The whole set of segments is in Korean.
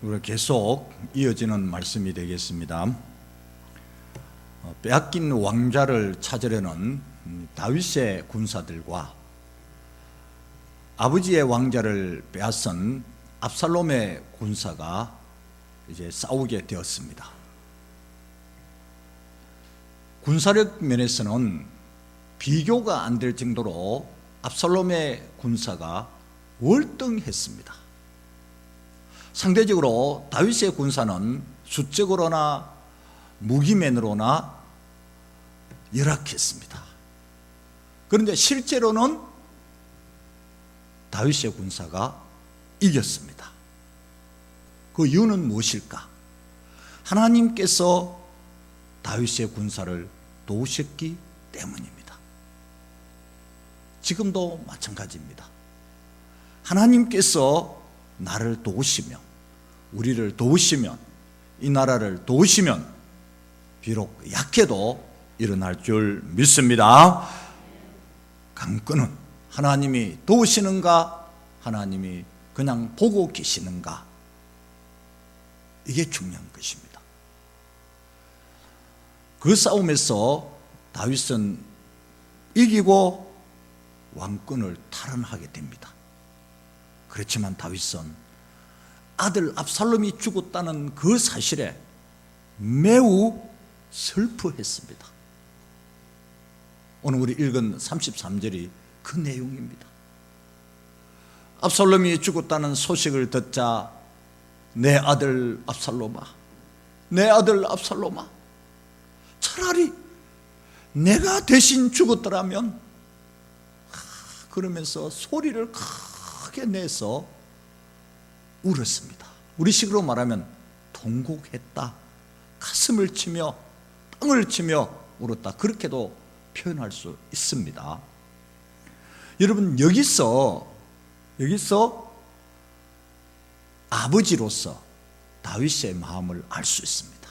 우리가 계속 이어지는 말씀이 되겠습니다. 빼앗긴 왕좌를 찾으려는 다윗의 군사들과 아버지의 왕좌를 빼앗은 압살롬의 군사가 이제 싸우게 되었습니다. 군사력 면에서는 비교가 안 될 정도로 압살롬의 군사가 월등했습니다. 상대적으로 다윗의 군사는 수적으로나 무기면으로나 열악했습니다. 그런데 실제로는 다윗의 군사가 이겼습니다. 그 이유는 무엇일까? 하나님께서 다윗의 군사를 도우셨기 때문입니다. 지금도 마찬가지입니다. 하나님께서 나를 도우시며 우리를 도우시면 이 나라를 도우시면 비록 약해도 일어날 줄 믿습니다. 관건은 하나님이 도우시는가 하나님이 그냥 보고 계시는가, 이게 중요한 것입니다. 그 싸움에서 다윗은 이기고 왕권을 탈환하게 됩니다. 그렇지만 다윗은 아들 압살롬이 죽었다는 그 사실에 매우 슬퍼했습니다. 오늘 우리 읽은 33절이 그 내용입니다. 압살롬이 죽었다는 소식을 듣자 내 아들 압살롬아, 내 아들 압살롬아, 차라리 내가 대신 죽었더라면, 그러면서 소리를 크게 내서 울었습니다. 우리식으로 말하면 통곡했다, 가슴을 치며 땅을 치며 울었다, 그렇게도 표현할 수 있습니다. 여러분, 여기서 아버지로서 다윗의 마음을 알 수 있습니다.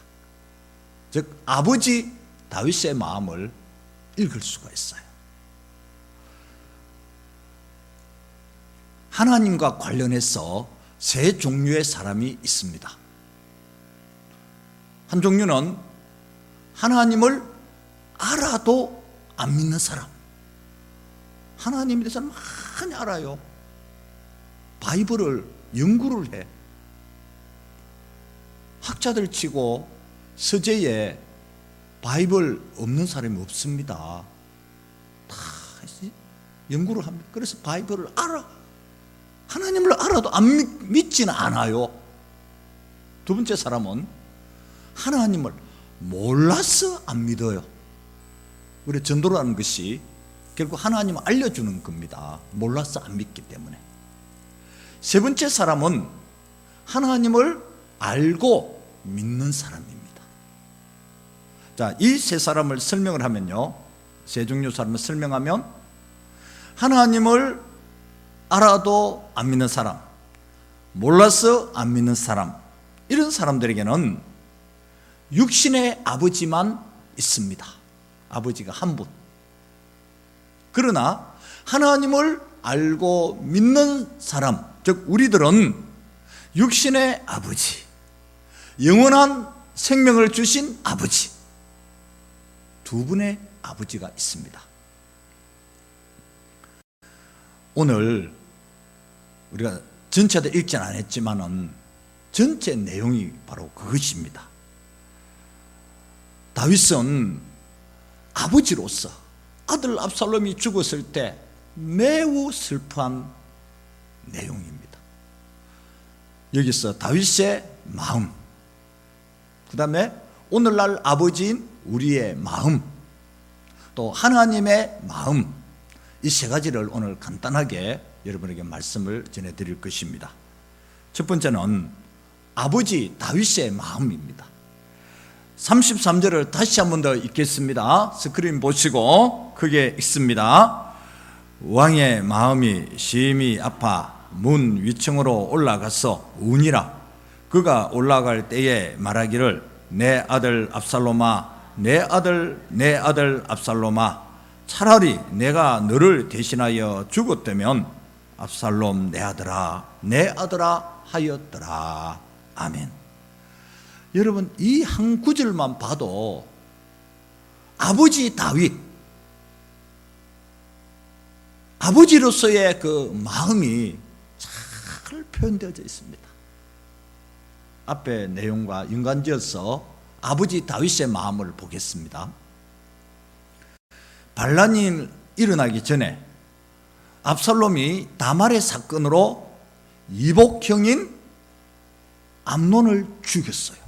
즉 아버지 다윗의 마음을 읽을 수가 있어요. 하나님과 관련해서 세 종류의 사람이 있습니다. 한 종류는 하나님을 알아도 안 믿는 사람. 하나님에 대해서는 많이 알아요. 바이블을 연구를 해. 학자들 치고 서재에 바이블 없는 사람이 없습니다. 다 연구를 합니다. 그래서 바이블을 알아. 하나님을 알아도 안 믿지는 않아요. 두 번째 사람은 하나님을 몰라서 안 믿어요. 우리 전도라는 것이 결국 하나님을 알려주는 겁니다. 몰라서 안 믿기 때문에. 세 번째 사람은 하나님을 알고 믿는 사람입니다. 자, 이 세 사람을 설명을 하면요, 세 종류 사람을 설명하면 하나님을 알아도 안 믿는 사람, 몰라서 안 믿는 사람, 이런 사람들에게는 육신의 아버지만 있습니다. 아버지가 한 분. 그러나 하나님을 알고 믿는 사람, 즉 우리들은 육신의 아버지, 영원한 생명을 주신 아버지, 두 분의 아버지가 있습니다. 오늘 우리가 전체도 읽지는 않았지만은 전체 내용이 바로 그것입니다. 다윗은 아버지로서 아들 압살롬이 죽었을 때 매우 슬퍼한 내용입니다. 여기서 다윗의 마음, 그 다음에 오늘날 아버지인 우리의 마음, 또 하나님의 마음, 이 세 가지를 오늘 간단하게 여러분에게 말씀을 전해드릴 것입니다. 첫 번째는 아버지 다윗의 마음입니다. 33절을 다시 한 번 더 읽겠습니다. 스크린 보시고 크게 읽습니다. 왕의 마음이 심히 아파 문 위층으로 올라가서 우니라. 그가 올라갈 때에 말하기를 내 아들 압살롬아, 내 아들 압살롬아, 차라리 내가 너를 대신하여 죽었다면 압살롬 내 아들아 하였더라. 아멘. 여러분, 이 한 구절만 봐도 아버지 다윗, 아버지로서의 그 마음이 잘 표현되어져 있습니다. 앞에 내용과 연관지어서 아버지 다윗의 마음을 보겠습니다. 반란이 일어나기 전에 압살롬이 다말의 사건으로 이복형인 암논을 죽였어요.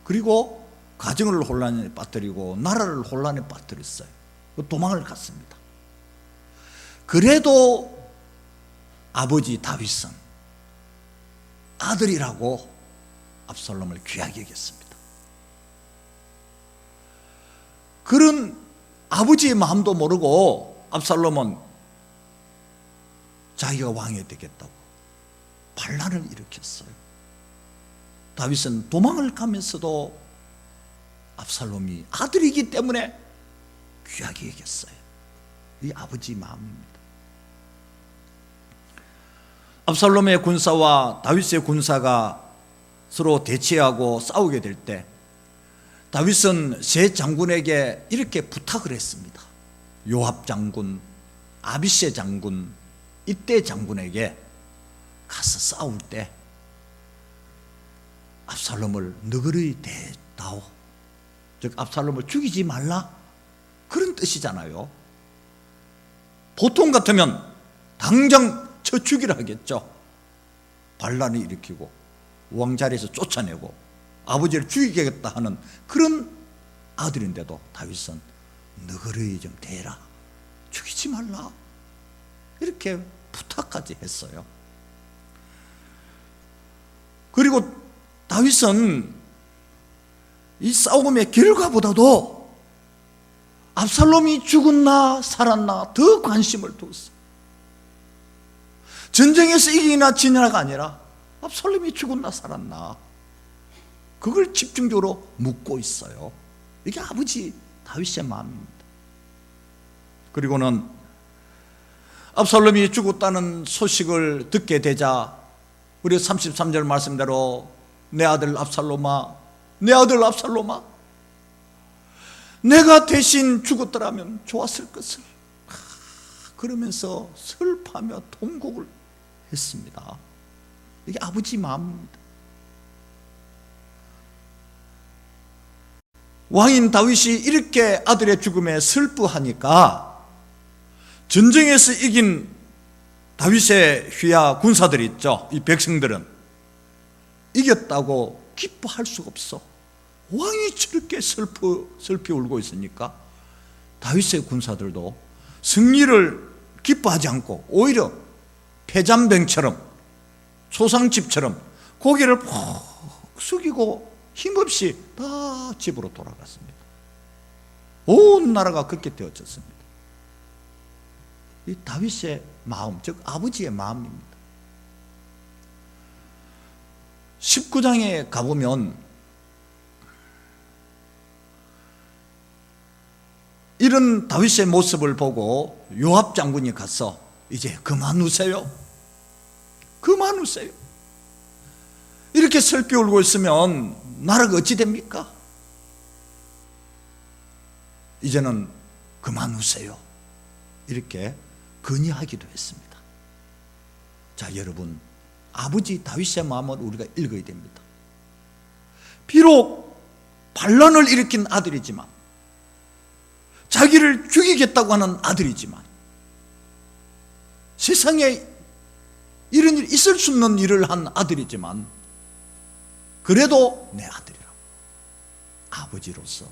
그리고 가정을 혼란에 빠뜨리고 나라를 혼란에 빠뜨렸어요. 도망을 갔습니다. 그래도 아버지 다윗은 아들이라고 압살롬을 귀하게 여겼습니다. 그런 아버지의 마음도 모르고 압살롬은 자기가 왕이 되겠다고 반란을 일으켰어요. 다윗은 도망을 가면서도 압살롬이 아들이기 때문에 귀하게 여겼어요. 이 아버지 마음입니다. 압살롬의 군사와 다윗의 군사가 서로 대치하고 싸우게 될 때 다윗은 세 장군에게 이렇게 부탁을 했습니다. 요압 장군, 아비새 장군, 이때 장군에게 가서 싸울 때 압살롬을 너그러이 대다오. 즉 압살롬을 죽이지 말라, 그런 뜻이잖아요. 보통 같으면 당장 쳐 죽이라 하겠죠. 반란을 일으키고 왕자리에서 쫓아내고 아버지를 죽이겠다 하는 그런 아들인데도 다윗은 너그러이 좀 대라, 죽이지 말라, 이렇게 부탁까지 했어요. 그리고 다윗은 이 싸움의 결과보다도 압살롬이 죽었나 살았나 더 관심을 두었어요. 전쟁에서 이기나 지냐가 아니라 압살롬이 죽었나 살았나, 그걸 집중적으로 묻고 있어요. 이게 아버지 다윗의 마음입니다. 그리고는 압살롬이 죽었다는 소식을 듣게 되자 우리 33절 말씀대로 내 아들 압살롬아, 내 아들 압살롬아, 내가 대신 죽었더라면 좋았을 것을, 그러면서 슬퍼하며 통곡을 했습니다. 이게 아버지 마음입니다. 왕인 다윗이 이렇게 아들의 죽음에 슬퍼하니까 전쟁에서 이긴 다윗의 휘하 군사들이 있죠. 이 백성들은 이겼다고 기뻐할 수가 없어. 왕이 저렇게 슬피 울고 있으니까 다윗의 군사들도 승리를 기뻐하지 않고 오히려 패잔병처럼 소상집처럼 고개를 푹 숙이고 힘없이 다 집으로 돌아갔습니다. 온 나라가 그렇게 되어졌습니다. 이 다윗의 마음, 즉 아버지의 마음입니다. 19장에 가보면 이런 다윗의 모습을 보고 요압 장군이 가서 이제 그만 우세요, 그만 우세요, 이렇게 슬피 울고 있으면 나라가 어찌 됩니까? 이제는 그만 우세요, 이렇게 건의하기도 했습니다. 자, 여러분, 아버지 다윗의 마음을 우리가 읽어야 됩니다. 비록 반란을 일으킨 아들이지만, 자기를 죽이겠다고 하는 아들이지만, 세상에 이런 일 있을 수 없는 일을 한 아들이지만 그래도 내 아들이라 아버지로서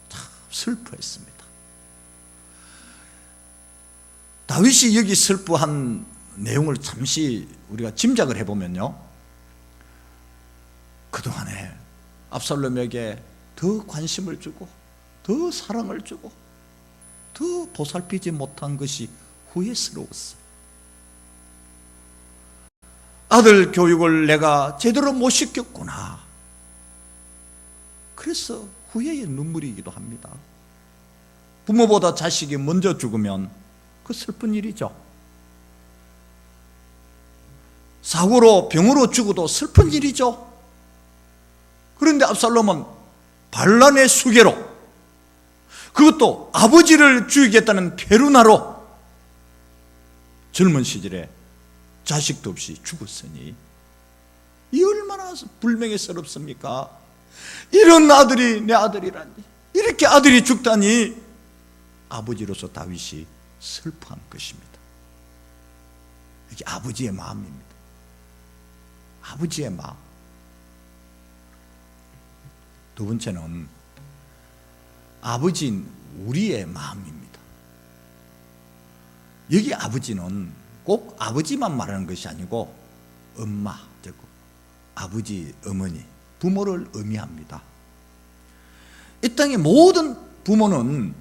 참 슬퍼했습니다. 다윗이 여기 슬퍼한 내용을 잠시 우리가 짐작을 해보면요, 그동안에 압살롬에게 더 관심을 주고 더 사랑을 주고 더 보살피지 못한 것이 후회스러웠어요. 아들 교육을 내가 제대로 못 시켰구나. 그래서 후회의 눈물이기도 합니다. 부모보다 자식이 먼저 죽으면 그 슬픈 일이죠. 사고로 병으로 죽어도 슬픈 일이죠. 그런데 압살롬은 반란의 수괴로, 그것도 아버지를 죽이겠다는 페루나로 젊은 시절에 자식도 없이 죽었으니 이 얼마나 불명예스럽습니까? 이런 아들이 내 아들이라니, 이렇게 아들이 죽다니 아버지로서 다윗이 슬퍼한 것입니다. 이게 아버지의 마음입니다. 아버지의 마음. 두 번째는 아버지인 우리의 마음입니다. 여기 아버지는 꼭 아버지만 말하는 것이 아니고 엄마, 즉 아버지, 어머니, 부모를 의미합니다. 이 땅의 모든 부모는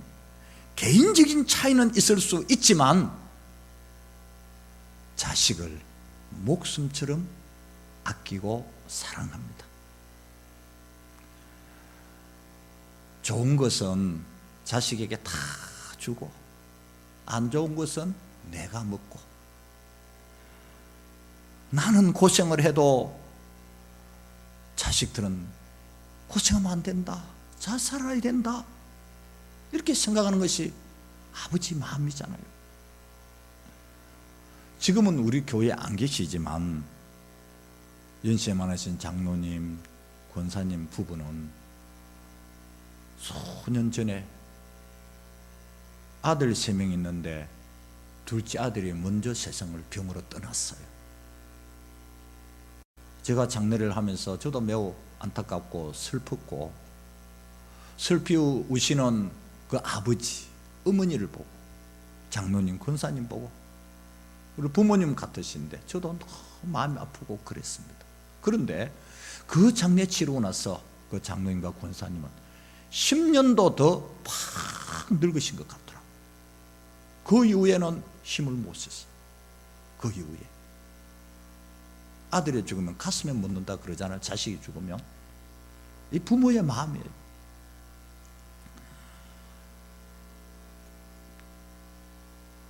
개인적인 차이는 있을 수 있지만 자식을 목숨처럼 아끼고 사랑합니다. 좋은 것은 자식에게 다 주고 안 좋은 것은 내가 먹고, 나는 고생을 해도 자식들은 고생하면 안 된다, 잘 살아야 된다, 이렇게 생각하는 것이 아버지 마음이잖아요. 지금은 우리 교회에 안 계시지만 연세 많으신 장로님, 권사님 부부는 수년 전에 아들 3명 있는데 둘째 아들이 먼저 세상을 병으로 떠났어요. 제가 장례를 하면서 저도 매우 안타깝고 슬펐고, 슬피 우시는 그 아버지, 어머니를 보고, 장로님, 권사님 보고, 우리 부모님 같으신데 저도 너무 마음이 아프고 그랬습니다. 그런데 그 장례 치르고 나서 그 장로님과 권사님은 10년도 더 팍 늙으신 것 같더라고요. 그 이후에는 힘을 못 썼어요. 그 이후에 아들이 죽으면 가슴에 묻는다 그러잖아요. 자식이 죽으면. 이 부모의 마음이에요.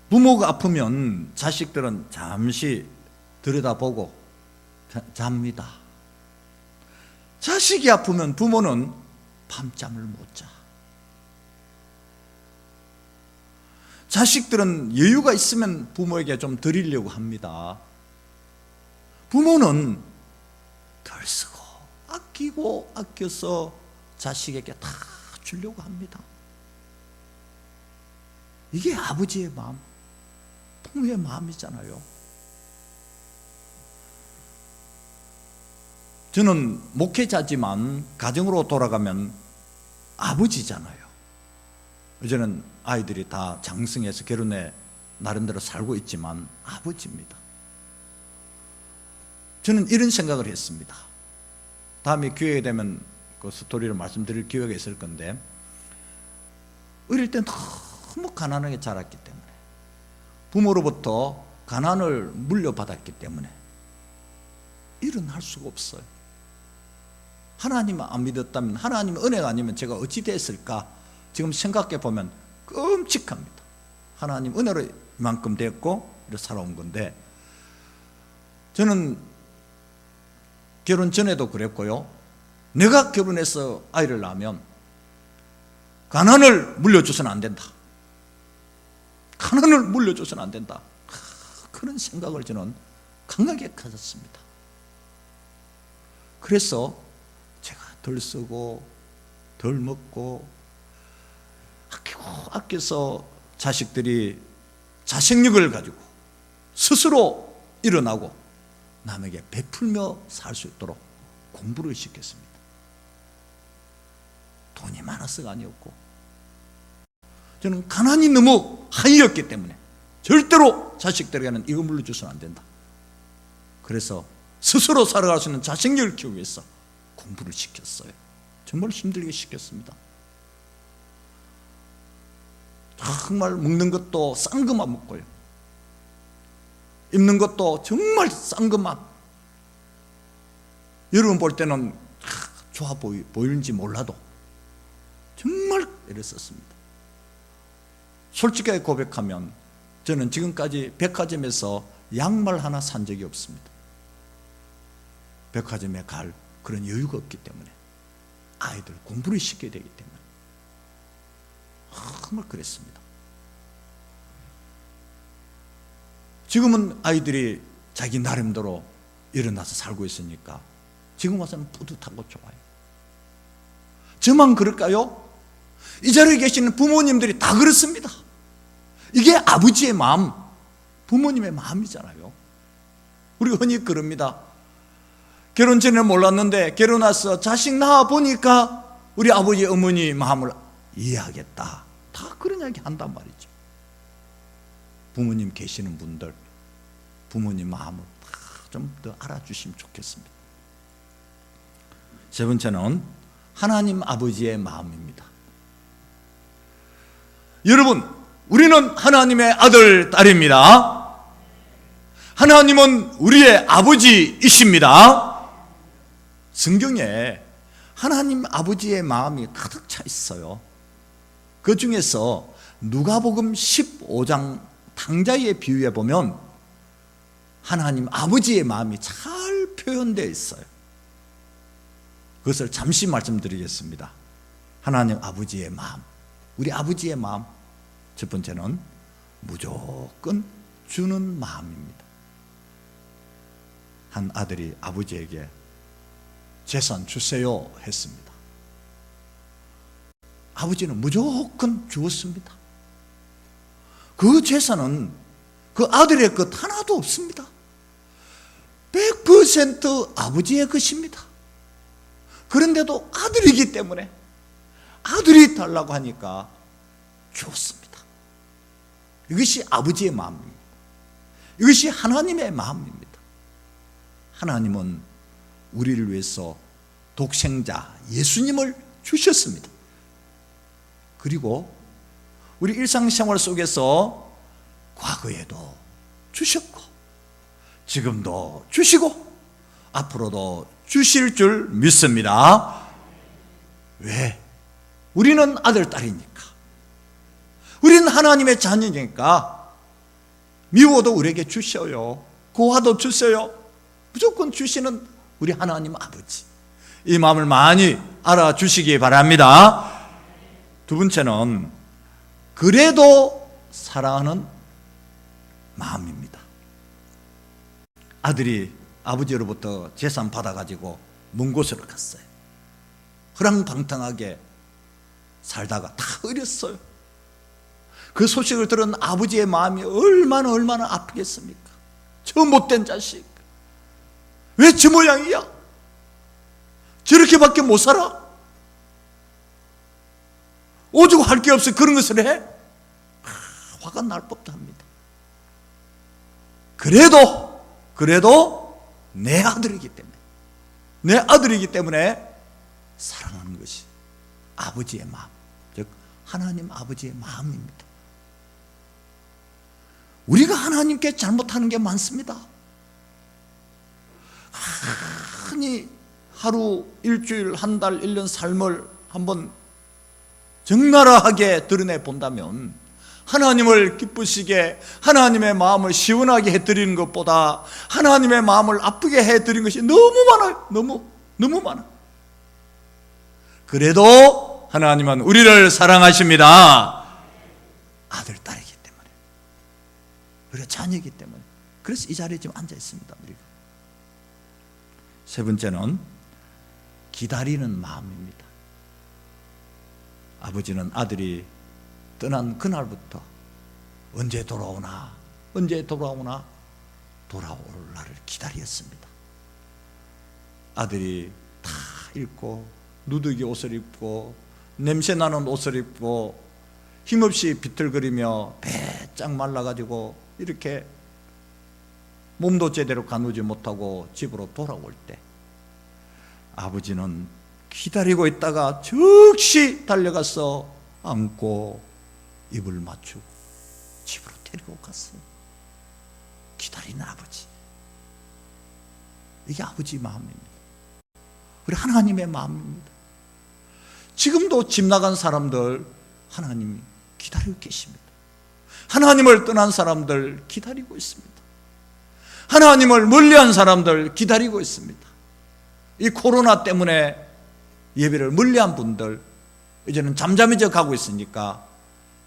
부모가 아프면 자식들은 잠시 들여다보고 잡니다. 자식이 아프면 부모는 밤잠을 못 자. 자식들은 여유가 있으면 부모에게 좀 드리려고 합니다. 부모는 덜 쓰고 아끼고 아껴서 자식에게 다 주려고 합니다. 이게 아버지의 마음, 부모의 마음이잖아요. 저는 목회자지만 가정으로 돌아가면 아버지잖아요. 이제는 아이들이 다 장성해서 결혼해 나름대로 살고 있지만 아버지입니다. 저는 이런 생각을 했습니다. 다음에 기회가 되면 그 스토리를 말씀드릴 기회가 있을 건데, 어릴 때 너무 가난하게 자랐기 때문에, 부모로부터 가난을 물려받았기 때문에 일은 할 수가 없어요. 하나님을 안 믿었다면, 하나님의 은혜가 아니면 제가 어찌 됐을까? 지금 생각해 보면 끔찍합니다. 하나님 은혜로 이만큼 됐고 이렇게 살아온 건데, 저는 결혼 전에도 그랬고요, 내가 결혼해서 아이를 낳으면 가난을 물려줘서는 안 된다, 가난을 물려줘서는 안 된다, 그런 생각을 저는 강하게 가졌습니다. 그래서 제가 덜 쓰고 덜 먹고 아끼고 아껴서 자식들이 자생력을 가지고 스스로 일어나고 남에게 베풀며 살 수 있도록 공부를 시켰습니다. 돈이 많아서가 아니었고, 저는 가난이 너무 한이었기 때문에 절대로 자식들에게는 이거 물려줘서는 안 된다. 그래서 스스로 살아갈 수 있는 자생력을 키우기 위해서 공부를 시켰어요. 정말 힘들게 시켰습니다. 정말 먹는 것도 싼 것만 먹고요, 입는 것도 정말 싼 것만. 여러분 볼 때는 좋아 보이는지 몰라도 정말 애를 썼습니다. 솔직하게 고백하면 저는 지금까지 백화점에서 양말 하나 산 적이 없습니다. 백화점에 갈 그런 여유가 없기 때문에 아이들 공부를 시켜야 되기 때문에 정말 그랬습니다. 지금은 아이들이 자기 나름대로 일어나서 살고 있으니까 지금 와서는 뿌듯하고 좋아요. 저만 그럴까요? 이 자리에 계시는 부모님들이 다 그렇습니다. 이게 아버지의 마음, 부모님의 마음이잖아요. 우리 흔히 그럽니다. 결혼 전에는 몰랐는데 결혼해서 자식 낳아 보니까 우리 아버지 어머니 마음을 이해하겠다. 다 그런 이야기 한단 말이죠. 부모님 계시는 분들 부모님 마음을 좀 더 알아주시면 좋겠습니다. 세 번째는 하나님 아버지의 마음입니다. 여러분, 우리는 하나님의 아들, 딸입니다. 하나님은 우리의 아버지이십니다. 성경에 하나님 아버지의 마음이 가득 차 있어요. 그 중에서 누가복음 15장 탕자의 비유에 보면 하나님 아버지의 마음이 잘 표현되어 있어요. 그것을 잠시 말씀드리겠습니다. 하나님 아버지의 마음, 우리 아버지의 마음, 첫 번째는 무조건 주는 마음입니다. 한 아들이 아버지에게 재산 주세요 했습니다. 아버지는 무조건 주었습니다. 그 재산은 그 아들의 것 하나도 없습니다. 100% 아버지의 것입니다. 그런데도 아들이기 때문에 아들이 달라고 하니까 주었습니다. 이것이 아버지의 마음입니다. 이것이 하나님의 마음입니다. 하나님은 우리를 위해서 독생자 예수님을 주셨습니다. 그리고 우리 일상생활 속에서 과거에도 주셨고 지금도 주시고 앞으로도 주실 줄 믿습니다. 왜? 우리는 아들, 딸이니까. 우리는 하나님의 자녀니까 미워도 우리에게 주셔요. 고화도 주셔요. 무조건 주시는 우리 하나님 아버지. 이 마음을 많이 알아주시기 바랍니다. 두 번째는 그래도 사랑하는 마음입니다. 아들이 아버지로부터 재산 받아가지고 먼 곳으로 갔어요. 허랑방탕하게 살다가 다 어렸어요. 그 소식을 들은 아버지의 마음이 얼마나 아프겠습니까? 저 못된 자식 왜 저 모양이야? 저렇게밖에 못 살아? 오죽 할 게 없어 그런 것을 해? 화가 날 법도 합니다. 그래도 내 아들이기 때문에 사랑하는 것이 아버지의 마음, 즉 하나님 아버지의 마음입니다. 우리가 하나님께 잘못하는 게 많습니다. 아니 하루, 일주일, 한 달, 1년 삶을 한번 적나라하게 드러내 본다면 하나님을 기쁘시게 하나님의 마음을 시원하게 해드리는 것보다 하나님의 마음을 아프게 해드리는 것이 너무 많아요. 너무 많아. 그래도 하나님은 우리를 사랑하십니다. 아들, 딸이기 때문에, 우리가 자녀이기 때문에. 그래서 이 자리에 지금 앉아 있습니다. 우리가. 세 번째는 기다리는 마음입니다. 아버지는 아들이 떠난 그날부터 언제 돌아오나 돌아올 날을 기다렸습니다. 아들이 다 입고 누더기 옷을 입고 냄새나는 옷을 입고 힘없이 비틀거리며 배짱 말라가지고 이렇게 몸도 제대로 가누지 못하고 집으로 돌아올 때 아버지는 기다리고 있다가 즉시 달려가서 안고 입을 맞추고 집으로 데리고 갔어요. 기다리는 아버지. 이게 아버지 마음입니다. 우리 하나님의 마음입니다. 지금도 집 나간 사람들 하나님이 기다리고 계십니다. 하나님을 떠난 사람들 기다리고 있습니다. 하나님을 멀리한 사람들 기다리고 있습니다. 이 코로나 때문에 예배를 멀리한 분들, 이제는 잠잠해져 가고 있으니까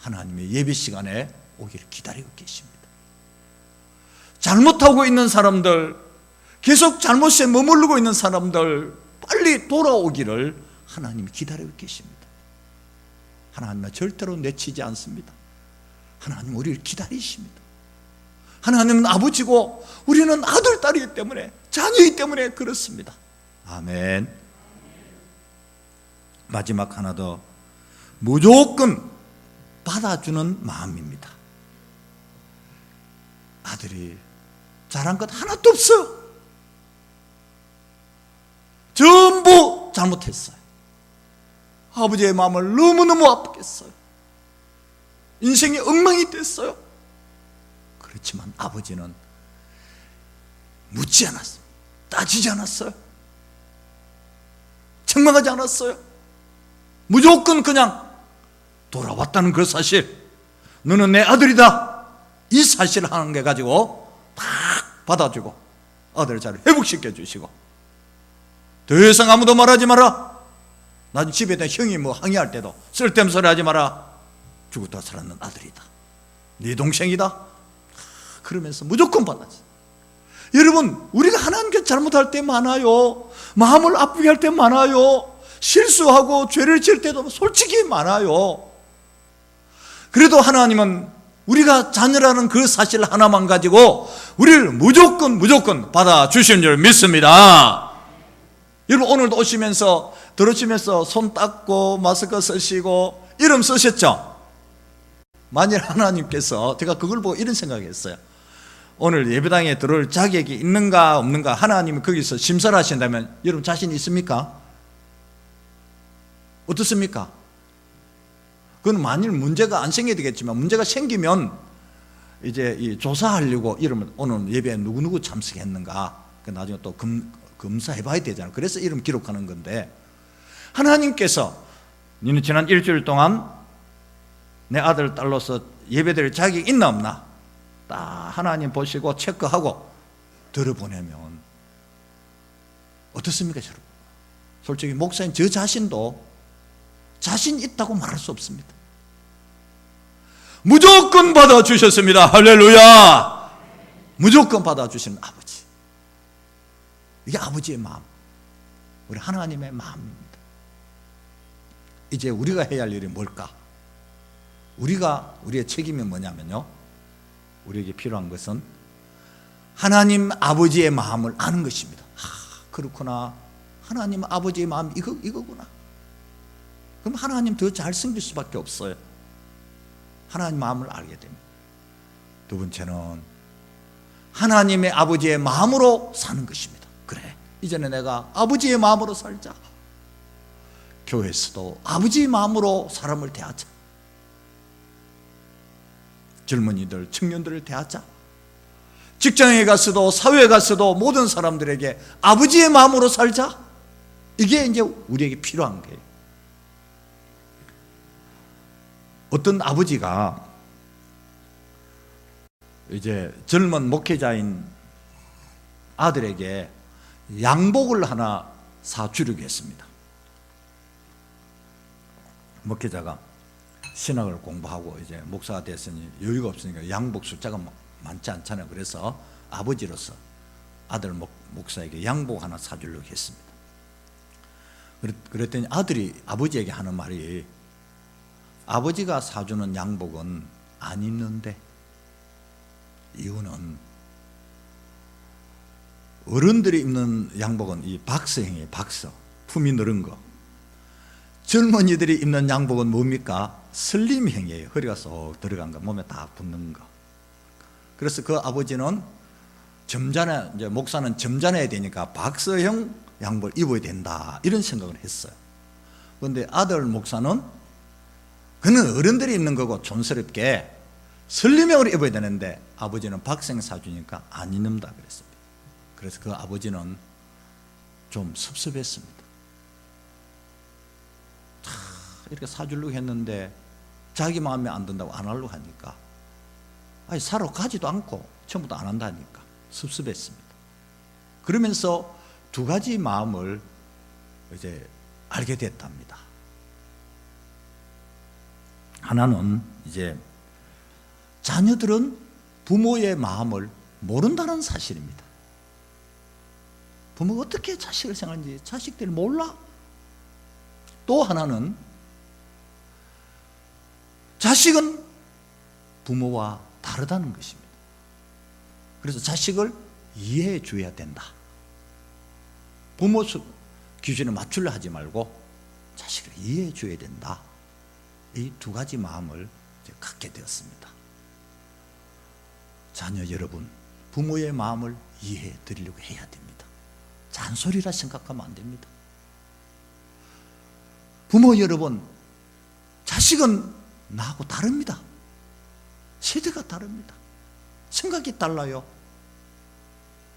하나님의 예배 시간에 오기를 기다리고 계십니다. 잘못하고 있는 사람들, 계속 잘못에 머무르고 있는 사람들 빨리 돌아오기를 하나님이 기다리고 계십니다. 하나님은 절대로 내치지 않습니다. 하나님은 우리를 기다리십니다. 하나님은 아버지고 우리는 아들, 딸이기 때문에, 자녀이기 때문에 그렇습니다. 아멘. 마지막 하나 더, 무조건 받아주는 마음입니다. 아들이 잘한 것 하나도 없어요. 전부 잘못했어요. 아버지의 마음을 너무너무 아프겠어요. 인생이 엉망이 됐어요. 그렇지만 아버지는 묻지 않았어요. 따지지 않았어요. 책망하지 않았어요. 무조건 그냥 돌아왔다는 그 사실, 너는 내 아들이다, 이 사실을 하는 게 가지고 딱 받아주고 아들을 잘 회복시켜 주시고, 더 이상 아무도 말하지 마라. 난 집에 있는 형이 뭐 항의할 때도 쓸데없는 소리 하지 마라. 죽었다 살았는 아들이다, 네 동생이다, 그러면서 무조건 받아줘. 여러분, 우리가 하나님께 잘못할 때 많아요. 마음을 아프게 할 때 많아요. 실수하고 죄를 지을 때도 솔직히 많아요. 그래도 하나님은 우리가 자녀라는 그 사실 하나만 가지고 우리를 무조건 받아주시는 줄 믿습니다. 여러분, 오늘도 오시면서 들으시면서 손 닦고 마스크 쓰시고 이름 쓰셨죠? 만일 하나님께서, 제가 그걸 보고 이런 생각했어요. 오늘 예배당에 들어올 자격이 있는가 없는가 하나님이 거기서 심사를 하신다면 여러분 자신 있습니까? 어떻습니까? 그건 만일 문제가 안 생겨야 되겠지만, 문제가 생기면 이제 이 조사하려고 이름을, 오늘 예배에 누구누구 참석했는가 나중에 또 검사해 봐야 되잖아요. 그래서 이름 기록하는 건데, 하나님께서 너는 지난 일주일 동안 내 아들, 딸로서 예배드릴 자격이 있나 없나 딱 하나님 보시고 체크하고 들어보내면 어떻습니까, 여러분? 솔직히 목사님 저 자신도 자신 있다고 말할 수 없습니다. 무조건 받아주셨습니다. 할렐루야. 무조건 받아주시는 아버지, 이게 아버지의 마음, 우리 하나님의 마음입니다. 이제 우리가 해야 할 일이 뭘까? 우리의 책임이 뭐냐면요, 우리에게 필요한 것은 하나님 아버지의 마음을 아는 것입니다. 그렇구나, 하나님 아버지의 마음이 이거구나. 그럼 하나님 더 잘 섬길 수밖에 없어요. 하나님 마음을 알게 됩니다. 두 번째는 하나님의 아버지의 마음으로 사는 것입니다. 그래, 이전에 내가 아버지의 마음으로 살자. 교회에서도 아버지의 마음으로 사람을 대하자. 젊은이들, 청년들을 대하자. 직장에 가서도, 사회에 가서도 모든 사람들에게 아버지의 마음으로 살자. 이게 이제 우리에게 필요한 거예요. 어떤 아버지가 이제 젊은 목회자인 아들에게 양복을 하나 사주려고 했습니다. 목회자가 신학을 공부하고 이제 목사가 됐으니 여유가 없으니까 양복 숫자가 많지 않잖아요. 그래서 아버지로서 아들 목사에게 양복 하나 사주려고 했습니다. 그랬더니 아들이 아버지에게 하는 말이, 아버지가 사주는 양복은 안 입는데, 이유는 어른들이 입는 양복은 이 박스형이에요. 박스, 품이 늘은 거. 젊은이들이 입는 양복은 뭡니까? 슬림형이에요. 허리가 쏙 들어간 거, 몸에 다 붙는 거. 그래서 그 아버지는 점잖아, 이제 목사는 점잖아야 되니까 박스형 양복을 입어야 된다, 이런 생각을 했어요. 그런데 아들 목사는 그는 어른들이 입는 거고 촌스럽게 슬림형으로 입어야 되는데, 아버지는 박스형 사주니까 안 입는다 그랬습니다. 그래서 그 아버지는 좀 섭섭했습니다. 이렇게 사주려고 했는데 자기 마음에 안 든다고 안 하려고 하니까, 사러 가지도 않고 처음부터 안 한다니까 섭섭했습니다. 그러면서 두 가지 마음을 이제 알게 됐답니다. 하나는 이제 자녀들은 부모의 마음을 모른다는 사실입니다. 부모가 어떻게 자식을 생각하는지 자식들이 몰라. 또 하나는 자식은 부모와 다르다는 것입니다. 그래서 자식을 이해해 줘야 된다. 부모 기준에 맞추려 하지 말고 자식을 이해해 줘야 된다. 이 두 가지 마음을 갖게 되었습니다. 자녀 여러분, 부모의 마음을 이해해 드리려고 해야 됩니다. 잔소리라 생각하면 안 됩니다. 부모 여러분, 자식은 나하고 다릅니다. 세대가 다릅니다. 생각이 달라요.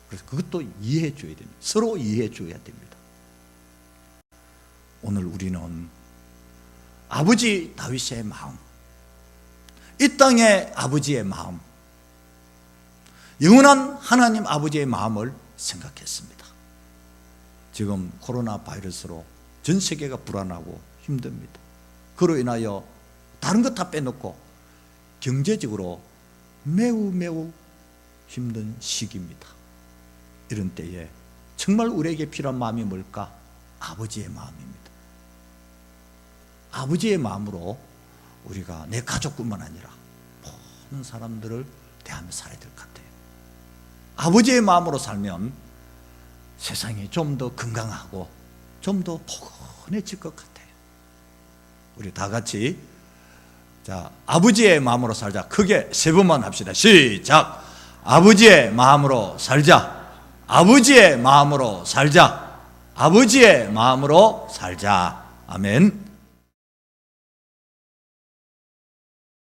그래서 그것도 이해해 줘야 됩니다. 서로 이해해 줘야 됩니다. 오늘 우리는 아버지 다윗의 마음, 이 땅의 아버지의 마음, 영원한 하나님 아버지의 마음을 생각했습니다. 지금 코로나 바이러스로 전 세계가 불안하고 힘듭니다. 그로 인하여 다른 것 다 빼놓고 경제적으로 매우 힘든 시기입니다. 이런 때에 정말 우리에게 필요한 마음이 뭘까? 아버지의 마음입니다. 아버지의 마음으로 우리가 내 가족뿐만 아니라 모든 사람들을 대하며 살아야 될 것 같아요. 아버지의 마음으로 살면 세상이 좀 더 건강하고 좀 더 포근해질 것 같아요. 우리 다 같이 자, 아버지의 마음으로 살자. 크게 세 번만 합시다. 시작. 아버지의 마음으로 살자. 아버지의 마음으로 살자. 아버지의 마음으로 살자. 아멘.